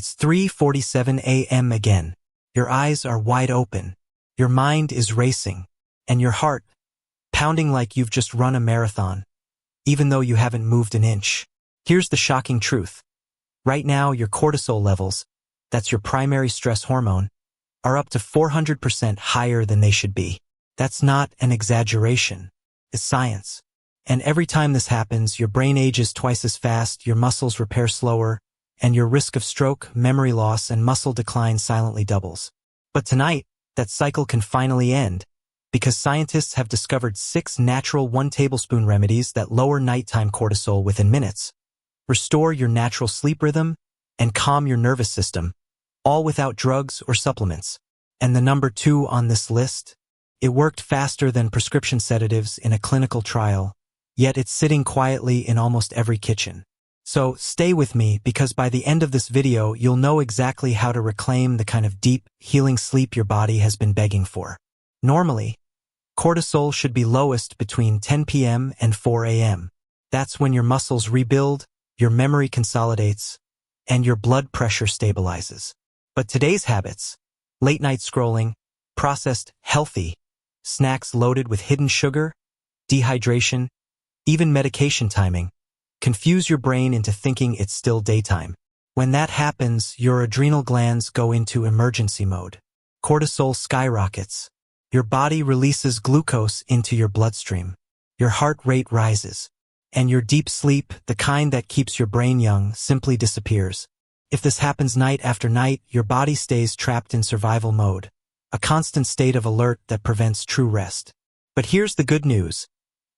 It's 3:47 a.m. again. Your eyes are wide open. Your mind is racing. And your heart pounding like you've just run a marathon, even though you haven't moved an inch. Here's the shocking truth. Right now, your cortisol levels, that's your primary stress hormone, are up to 400% higher than they should be. That's not an exaggeration. It's science. And every time this happens, your brain ages twice as fast, your muscles repair slower, and your risk of stroke, memory loss, and muscle decline silently doubles. But tonight, that cycle can finally end, because scientists have discovered 6 natural 1-tablespoon remedies that lower nighttime cortisol within minutes, restore your natural sleep rhythm, and calm your nervous system, all without drugs or supplements. And the number 2 on this list? It worked faster than prescription sedatives in a clinical trial, yet it's sitting quietly in almost every kitchen. So stay with me, because by the end of this video, you'll know exactly how to reclaim the kind of deep, healing sleep your body has been begging for. Normally, cortisol should be lowest between 10 p.m. and 4 a.m. That's when your muscles rebuild, your memory consolidates, and your blood pressure stabilizes. But today's habits, late-night scrolling, processed, healthy, snacks loaded with hidden sugar, dehydration, even medication timing, confuse your brain into thinking it's still daytime. When that happens, your adrenal glands go into emergency mode. Cortisol skyrockets. Your body releases glucose into your bloodstream. Your heart rate rises. And your deep sleep, the kind that keeps your brain young, simply disappears. If this happens night after night, your body stays trapped in survival mode, a constant state of alert that prevents true rest. But here's the good news.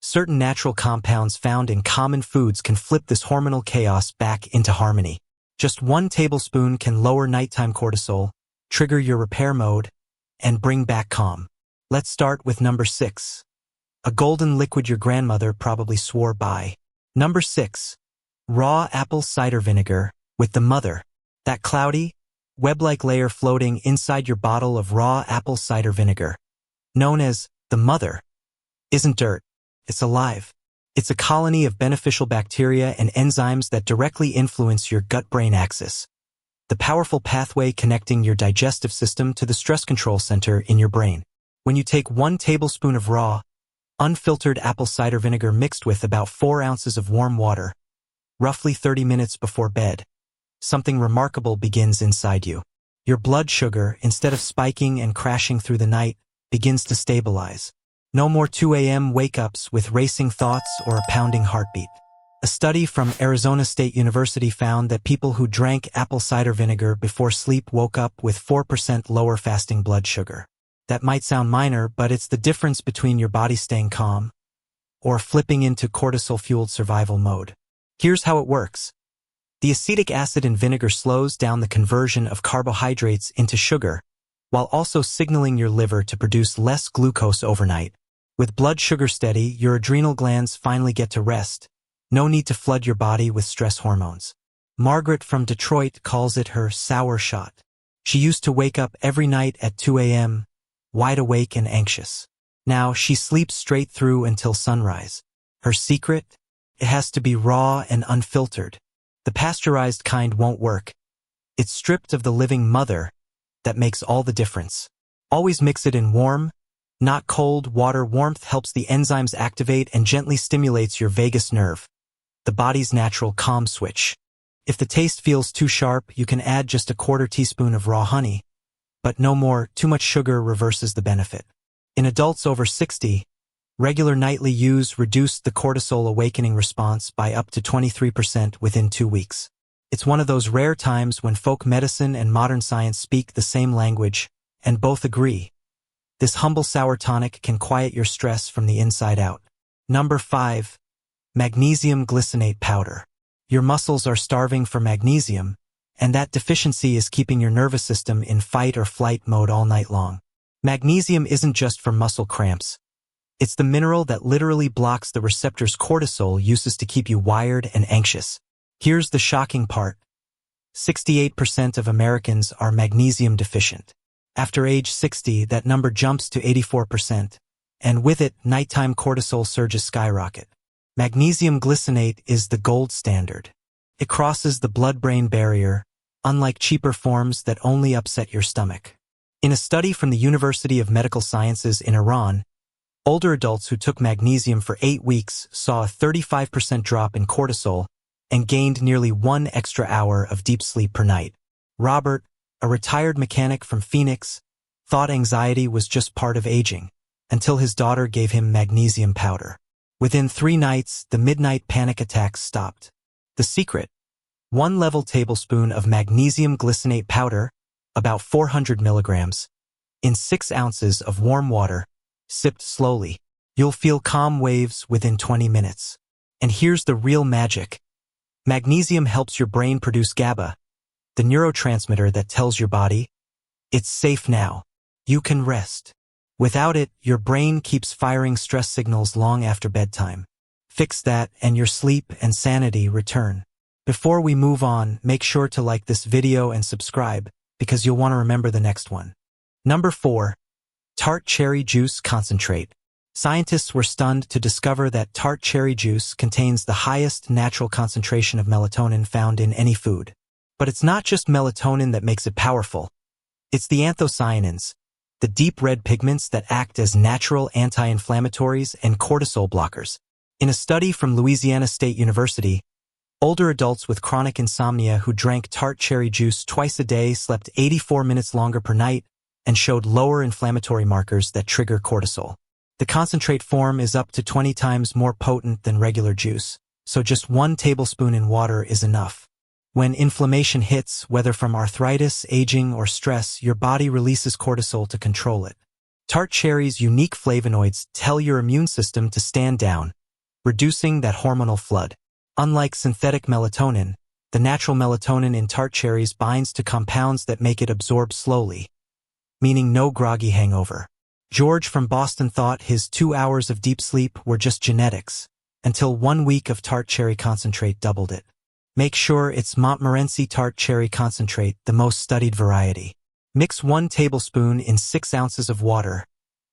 Certain natural compounds found in common foods can flip this hormonal chaos back into harmony. Just 1 tablespoon can lower nighttime cortisol, trigger your repair mode, and bring back calm. Let's start with number 6. A golden liquid your grandmother probably swore by. Number 6. Raw apple cider vinegar with the mother. That cloudy, web-like layer floating inside your bottle of raw apple cider vinegar, known as the mother, isn't dirt. It's alive. It's a colony of beneficial bacteria and enzymes that directly influence your gut-brain axis, the powerful pathway connecting your digestive system to the stress control center in your brain. When you take 1 tablespoon of raw, unfiltered apple cider vinegar mixed with about 4 ounces of warm water, roughly 30 minutes before bed, something remarkable begins inside you. Your blood sugar, instead of spiking and crashing through the night, begins to stabilize. No more 2 a.m. wake-ups with racing thoughts or a pounding heartbeat. A study from Arizona State University found that people who drank apple cider vinegar before sleep woke up with 4% lower fasting blood sugar. That might sound minor, but it's the difference between your body staying calm or flipping into cortisol-fueled survival mode. Here's how it works. The acetic acid in vinegar slows down the conversion of carbohydrates into sugar, while also signaling your liver to produce less glucose overnight. With blood sugar steady, your adrenal glands finally get to rest. No need to flood your body with stress hormones. Margaret from Detroit calls it her sour shot. She used to wake up every night at 2 a.m., wide awake and anxious. Now she sleeps straight through until sunrise. Her secret? It has to be raw and unfiltered. The pasteurized kind won't work. It's stripped of the living mother that makes all the difference. Always mix it in warm, not cold water. Warmth helps the enzymes activate and gently stimulates your vagus nerve, the body's natural calm switch. If the taste feels too sharp, you can add just a 1/4 teaspoon of raw honey, but no more. Too much sugar reverses the benefit. In adults over 60, regular nightly use reduced the cortisol awakening response by up to 23% within 2 weeks. It's one of those rare times when folk medicine and modern science speak the same language, and both agree. This humble sour tonic can quiet your stress from the inside out. Number 5. Magnesium glycinate powder. Your muscles are starving for magnesium, and that deficiency is keeping your nervous system in fight or flight mode all night long. Magnesium isn't just for muscle cramps. It's the mineral that literally blocks the receptors cortisol uses to keep you wired and anxious. Here's the shocking part. 68% of Americans are magnesium deficient. After age 60, that number jumps to 84%, and with it, nighttime cortisol surges skyrocket. Magnesium glycinate is the gold standard. It crosses the blood-brain barrier, unlike cheaper forms that only upset your stomach. In a study from the University of Medical Sciences in Iran, older adults who took magnesium for 8 weeks saw a 35% drop in cortisol and gained nearly 1 extra hour of deep sleep per night. Robert, a retired mechanic from Phoenix, thought anxiety was just part of aging, until his daughter gave him magnesium powder. Within 3 nights, the midnight panic attacks stopped. The secret: 1 level tablespoon of magnesium glycinate powder, about 400 milligrams, in 6 ounces of warm water, sipped slowly. You'll feel calm waves within 20 minutes. And here's the real magic. Magnesium helps your brain produce GABA, the neurotransmitter that tells your body, it's safe now. You can rest. Without it, your brain keeps firing stress signals long after bedtime. Fix that and your sleep and sanity return. Before we move on, make sure to like this video and subscribe, because you'll want to remember the next one. Number 4. Tart cherry juice concentrate. Scientists were stunned to discover that tart cherry juice contains the highest natural concentration of melatonin found in any food. But it's not just melatonin that makes it powerful. It's the anthocyanins, the deep red pigments that act as natural anti-inflammatories and cortisol blockers. In a study from Louisiana State University, older adults with chronic insomnia who drank tart cherry juice twice a day slept 84 minutes longer per night and showed lower inflammatory markers that trigger cortisol. The concentrate form is up to 20 times more potent than regular juice, so just 1 tablespoon in water is enough. When inflammation hits, whether from arthritis, aging, or stress, your body releases cortisol to control it. Tart cherry's unique flavonoids tell your immune system to stand down, reducing that hormonal flood. Unlike synthetic melatonin, the natural melatonin in tart cherries binds to compounds that make it absorb slowly, meaning no groggy hangover. George from Boston thought his 2 hours of deep sleep were just genetics, until 1 week of tart cherry concentrate doubled it. Make sure it's Montmorency tart cherry concentrate, the most studied variety. Mix 1 tablespoon in 6 ounces of water,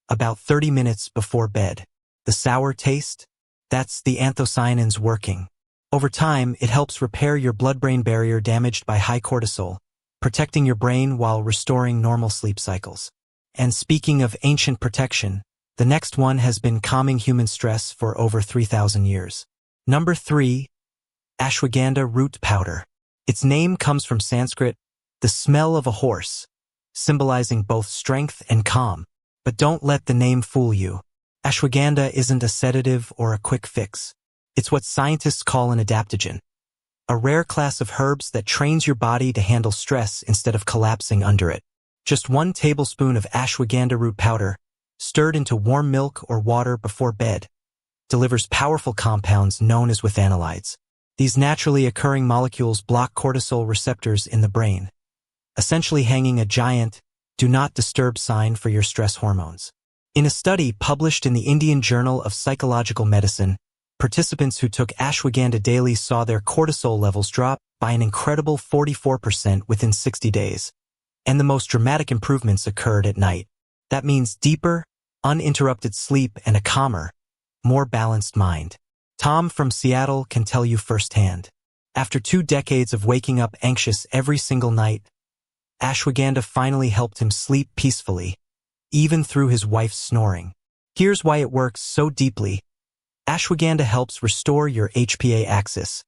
about 30 minutes before bed. The sour taste? That's the anthocyanins working. Over time, it helps repair your blood-brain barrier damaged by high cortisol, protecting your brain while restoring normal sleep cycles. And speaking of ancient protection, the next one has been calming human stress for over 3,000 years. Number 3. Ashwagandha root powder. Its name comes from Sanskrit, the smell of a horse, symbolizing both strength and calm. But don't let the name fool you. Ashwagandha isn't a sedative or a quick fix. It's what scientists call an adaptogen, a rare class of herbs that trains your body to handle stress instead of collapsing under it. Just 1 tablespoon of ashwagandha root powder, stirred into warm milk or water before bed, delivers powerful compounds known as withanolides. These naturally occurring molecules block cortisol receptors in the brain, essentially hanging a giant "do not disturb" sign for your stress hormones. In a study published in the Indian Journal of Psychological Medicine, participants who took ashwagandha daily saw their cortisol levels drop by an incredible 44% within 60 days. And the most dramatic improvements occurred at night. That means deeper, uninterrupted sleep and a calmer, more balanced mind. Tom from Seattle can tell you firsthand. After 2 decades of waking up anxious every single night, ashwagandha finally helped him sleep peacefully, even through his wife's snoring. Here's why it works so deeply. Ashwagandha helps restore your HPA axis,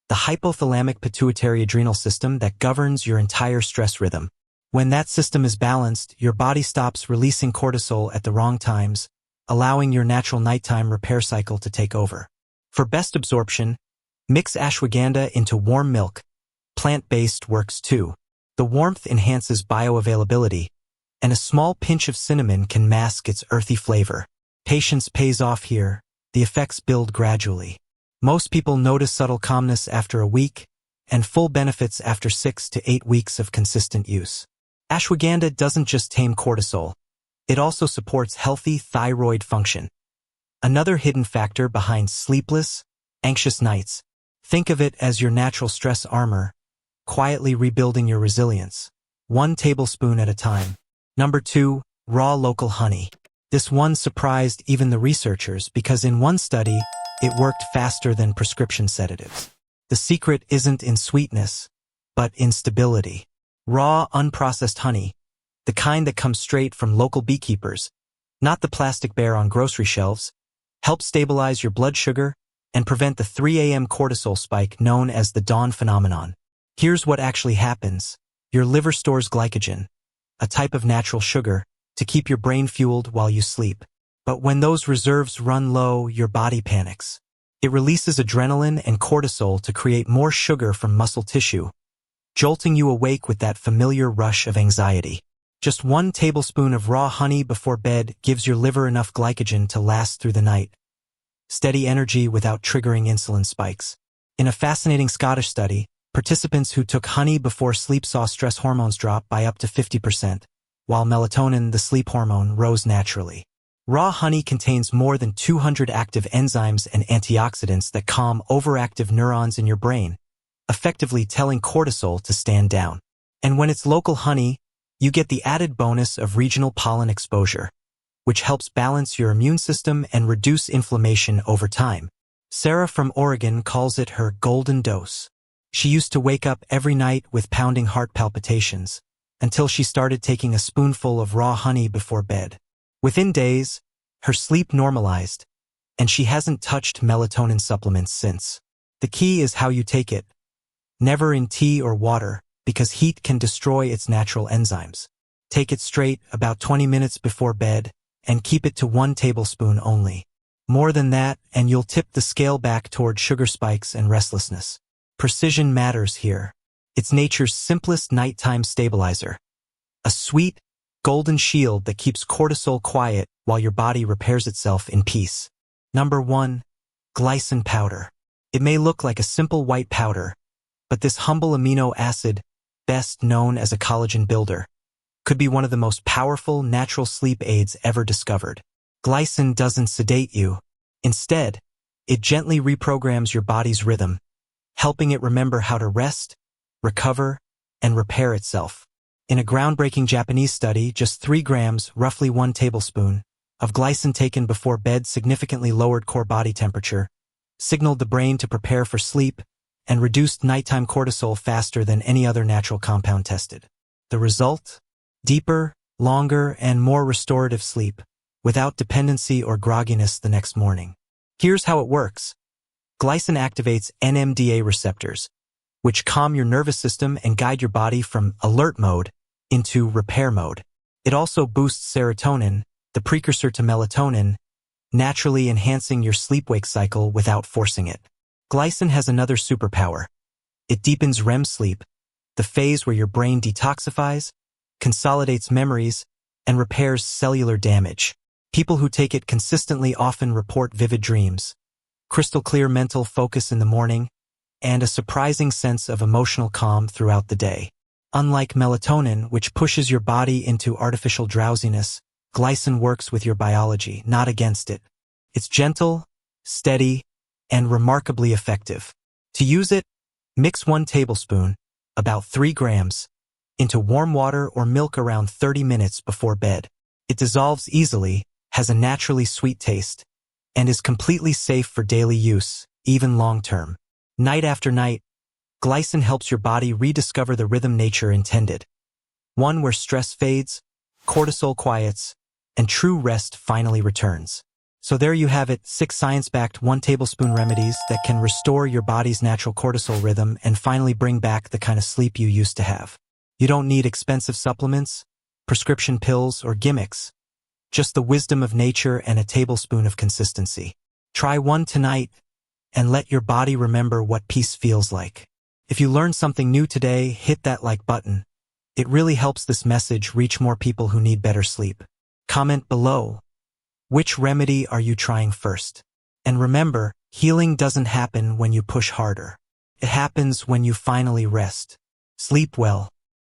the hypothalamic pituitary adrenal system that governs your entire stress rhythm. When that system is balanced, your body stops releasing cortisol at the wrong times, allowing your natural nighttime repair cycle to take over. For best absorption, mix ashwagandha into warm milk. Plant-based works too. The warmth enhances bioavailability, and a small pinch of cinnamon can mask its earthy flavor. Patience pays off here. The effects build gradually. Most people notice subtle calmness after a week, and full benefits after 6 to 8 weeks of consistent use. Ashwagandha doesn't just tame cortisol, it also supports healthy thyroid function. Another hidden factor behind sleepless, anxious nights. Think of it as your natural stress armor, quietly rebuilding your resilience, 1 tablespoon at a time. Number 2, raw local honey. This one surprised even the researchers because in one study, it worked faster than prescription sedatives. The secret isn't in sweetness, but instability. Raw, unprocessed honey, the kind that comes straight from local beekeepers, not the plastic bear on grocery shelves, helps stabilize your blood sugar and prevent the 3 a.m. cortisol spike known as the dawn phenomenon. Here's what actually happens. Your liver stores glycogen, a type of natural sugar, to keep your brain fueled while you sleep. But when those reserves run low, your body panics. It releases adrenaline and cortisol to create more sugar from muscle tissue, jolting you awake with that familiar rush of anxiety. Just 1 tablespoon of raw honey before bed gives your liver enough glycogen to last through the night. Steady energy without triggering insulin spikes. In a fascinating Scottish study, participants who took honey before sleep saw stress hormones drop by up to 50%, while melatonin, the sleep hormone, rose naturally. Raw honey contains more than 200 active enzymes and antioxidants that calm overactive neurons in your brain, effectively telling cortisol to stand down. And when it's local honey, you get the added bonus of regional pollen exposure, which helps balance your immune system and reduce inflammation over time. Sarah from Oregon calls it her golden dose. She used to wake up every night with pounding heart palpitations, until she started taking a spoonful of raw honey before bed. Within days, her sleep normalized, and she hasn't touched melatonin supplements since. The key is how you take it. Never in tea or water, because heat can destroy its natural enzymes. Take it straight about 20 minutes before bed, and keep it to 1 tablespoon only. More than that, and you'll tip the scale back toward sugar spikes and restlessness. Precision matters here. It's nature's simplest nighttime stabilizer. A sweet, golden shield that keeps cortisol quiet while your body repairs itself in peace. Number 1. Glycine powder. It may look like a simple white powder, but this humble amino acid, best known as a collagen builder, could be one of the most powerful natural sleep aids ever discovered. Glycine doesn't sedate you. Instead, it gently reprograms your body's rhythm, helping it remember how to rest, recover, and repair itself. In a groundbreaking Japanese study, just 3 grams, roughly 1 tablespoon, of glycine taken before bed significantly lowered core body temperature, signaled the brain to prepare for sleep, and reduced nighttime cortisol faster than any other natural compound tested. The result? Deeper, longer, and more restorative sleep, without dependency or grogginess the next morning. Here's how it works. Glycine activates NMDA receptors, which calm your nervous system and guide your body from alert mode into repair mode. It also boosts serotonin, the precursor to melatonin, naturally enhancing your sleep-wake cycle without forcing it. Glycine has another superpower. It deepens REM sleep, the phase where your brain detoxifies, consolidates memories, and repairs cellular damage. People who take it consistently often report vivid dreams, crystal clear mental focus in the morning, and a surprising sense of emotional calm throughout the day. Unlike melatonin, which pushes your body into artificial drowsiness, glycine works with your biology, not against it. It's gentle, steady, and remarkably effective. To use it, mix 1 tablespoon, about 3 grams, into warm water or milk around 30 minutes before bed. It dissolves easily, has a naturally sweet taste, and is completely safe for daily use, even long-term. Night after night, glycine helps your body rediscover the rhythm nature intended. One where stress fades, cortisol quiets, and true rest finally returns. So there you have it, 6 science-backed 1 tablespoon remedies that can restore your body's natural cortisol rhythm and finally bring back the kind of sleep you used to have. You don't need expensive supplements, prescription pills, or gimmicks. Just the wisdom of nature and a tablespoon of consistency. Try one tonight and let your body remember what peace feels like. If you learned something new today, hit that like button. It really helps this message reach more people who need better sleep. Comment below. Which remedy are you trying first? And remember, healing doesn't happen when you push harder. It happens when you finally rest. Sleep well.